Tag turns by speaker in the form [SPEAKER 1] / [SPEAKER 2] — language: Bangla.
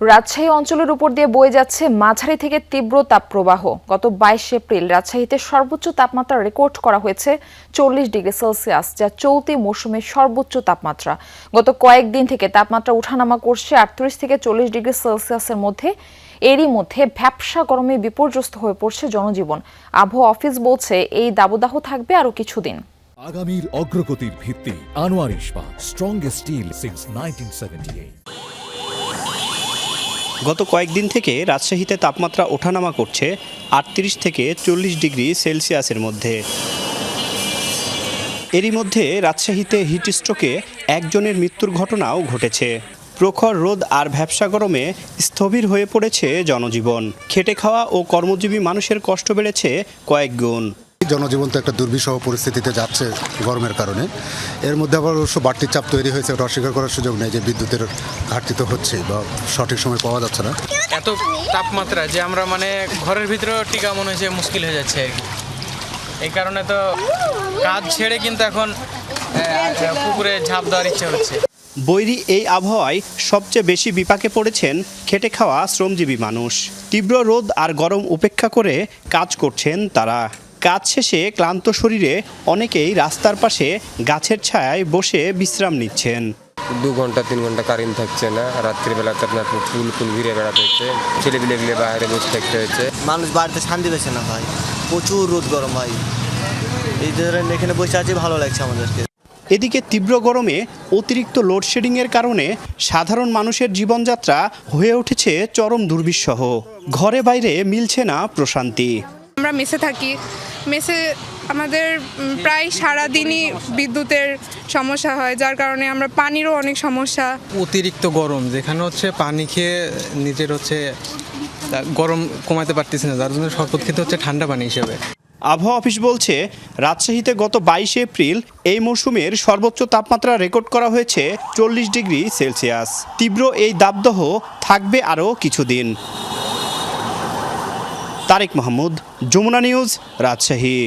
[SPEAKER 1] রাজশাহী অঞ্চলের উপর দিয়ে বয়ে যাচ্ছে মাঝারি থেকে তীব্র তাপপ্রবাহ। গত 22 এপ্রিল রাজশাহীতে সর্বোচ্চ তাপমাত্রা রেকর্ড করা হয়েছে 40 ডিগ্রি সেলসিয়াস, যা চলতি মৌসুমের সর্বোচ্চ তাপমাত্রা। গত কয়েকদিন থেকে তাপমাত্রা ওঠানামা করছে 38 থেকে 40 ডিগ্রি সেলসিয়াসের মধ্যে। এরই মধ্যে ভ্যাপসা গরমে বিপর্যস্ত হয়ে পড়ছে জনজীবন। আবহাওয়া অফিস বলছে এই দাবদাহ থাকবে আরও কিছুদিন।
[SPEAKER 2] আগামীর অগ্রগতির ভিত্তি আনোয়ার ইস্পাত, স্ট্রংগেস্ট স্টিল সিন্স 1978।
[SPEAKER 3] গত কয়েকদিন থেকে রাজশাহীতে তাপমাত্রা ওঠানামা করছে 38 থেকে 40 ডিগ্রি সেলসিয়াসের মধ্যে। এরই মধ্যে রাজশাহীতে হিটস্ট্রোকে একজনের মৃত্যুর ঘটনাও ঘটেছে। প্রখর রোদ আর ভ্যাপসা গরমে স্থবির হয়ে পড়েছে জনজীবন। খেটে খাওয়া ও কর্মজীবী মানুষের কষ্ট বেড়েছে কয়েক গুণ।
[SPEAKER 4] জনজীবন তো একটা দুর্বিষহ পরিস্থিতিতে যাচ্ছে গরমের কারণে। এর মধ্যে আবার অবশ্য বাড়তি চাপ তৈরি হয়েছে, ওটা অস্বীকার করার সুযোগ নেই যে বিদ্যুতের ঘাটতি তো হচ্ছে বা সঠিক সময় পাওয়া যাচ্ছে না।
[SPEAKER 5] এত তাপমাত্রা যে আমরা ঘরের ভিতরেও টিকা মনে হচ্ছে মুশকিল হয়ে যাচ্ছে আর কি। এই কারণে তো কাজ ছেড়ে কিন্তু এখন পুকুরে ঝাঁপ দেওয়ার ইচ্ছে হচ্ছে।
[SPEAKER 3] বৈরী এই আবহাওয়ায় সবচেয়ে বেশি বিপাকে পড়েছেন খেটে খাওয়া শ্রমজীবী মানুষ। তীব্র রোদ আর গরম উপেক্ষা করে কাজ করছেন তারা। কাজ শেষে ক্লান্ত শরীরে অনেকেই রাস্তার পাশে গাছের ছায়ায় বসে বিশ্রাম নিচ্ছেন।
[SPEAKER 6] 2 ঘন্টা 3 ঘন্টা কারেন্ট থাকছে না, রাত্রিবেলাতে আপনার ফুল ঘিরে বেড়াতে হচ্ছে, ছেলেপিলেগুলো বাইরে বসে থাকতে হচ্ছে।
[SPEAKER 7] মানুষ বাড়িতে শান্তি পেয়েছে না ভাই, প্রচুর রোদ গরম ভাই। এই ধরেন এখানে বসে আছি, ভালো লাগছে আমাদেরকে।
[SPEAKER 3] এদিকে তীব্র গরমে অতিরিক্ত লোডশেডিংয়ের কারণে সাধারণ মানুষের জীবনযাত্রা হয়ে উঠেছে চরম দুর্বিষহ। ঘরে বাইরে মিলছে না প্রশান্তি।
[SPEAKER 8] আমরা মেসে থাকি, মেসে আমাদের প্রায় সারাদিনই বিদ্যুতের সমস্যা হয়, যার কারণে আমরা পানিরও অনেক সমস্যা।
[SPEAKER 5] অতিরিক্ত গরম, যেখানে হচ্ছে পানি খেয়ে নিজের গরম কমাতে পারতেছি না, যার জন্য শরবত খেতে হচ্ছে ঠান্ডা পানি হিসেবে।
[SPEAKER 3] আবহাওয়া অফিস বলছে রাজশাহীতে গত 22 এপ্রিল এই মৌসুমের সর্বোচ্চ তাপমাত্রা রেকর্ড করা হয়েছে 40 ডিগ্রি সেলসিয়াস। তীব্র এই দাবদাহ থাকবে আরও কিছুদিন। তারেক মাহমুদ, যমুনা নিউজ, রাজশাহী।